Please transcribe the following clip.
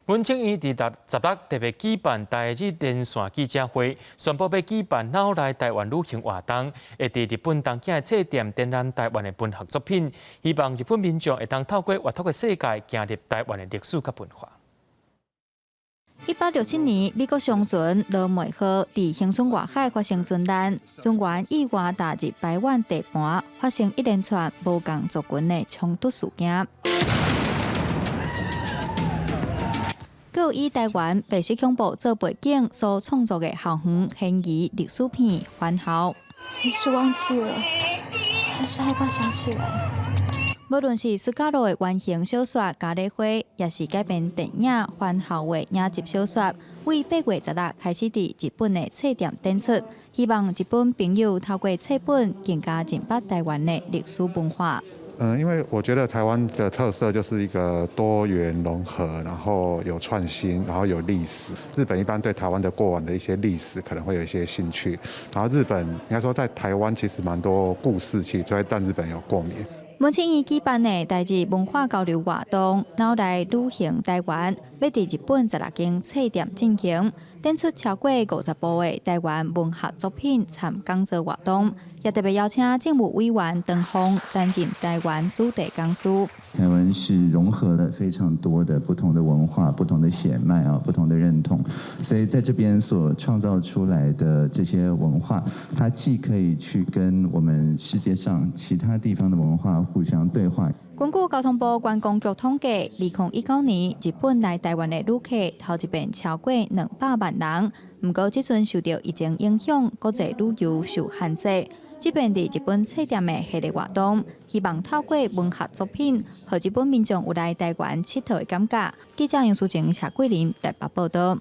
文青院伫16特别举办台日连线记者会，宣布要举办脑来台湾旅行活动，会伫日本东京的册店展览台湾的文学作品，希望日本民众会当透过活脱的世界，走入台湾的历史甲文化。1867年，美国商船罗梅号伫恒春外海发生船难，船员意外踏入台湾地盘，发生一连串无共族群的冲突事件。佮以台湾白色恐怖做背景所创作的校园悬疑历史片《番号》。还是忘记了，还是害怕想起来。无论是斯卡罗的原型小说《咖喱花》，也是改编电影《番号》的影集小说，为8月16日开始伫日本的册店展出，希望日本朋友透过册本更加认识台湾的历史文化。因为我觉得台湾的特色就是一个多元融合，然后有创新，然后有历史。日本一般对台湾的过往的一些历史可能会有一些兴趣，然后日本应该说在台湾其实蛮多故事性，所以让日本有共鸣。文青院举办的台日文化交流活动，脑来旅行台湾，要伫日本16间册店进行，展出超过50部的台湾文学作品，参讲座活动，也特别邀请政务委员唐凤担任台湾主题讲师。台湾是融合了非常多的不同的文化、不同的血脉啊、不同的认同，所以在这边所创造出来的这些文化，它既可以去跟我们世界上其他地方的文化互相对话。根据交通部观光局统计，2019年日本来台湾的旅客头一遍超过200万人。不过，这阵受到疫情影响，国际旅游受限制。这边伫日本册店的系列活动，希望透过文学作品，和日本民众有来台湾佚佗的感觉。记者杨淑晴、谢桂林台北报道。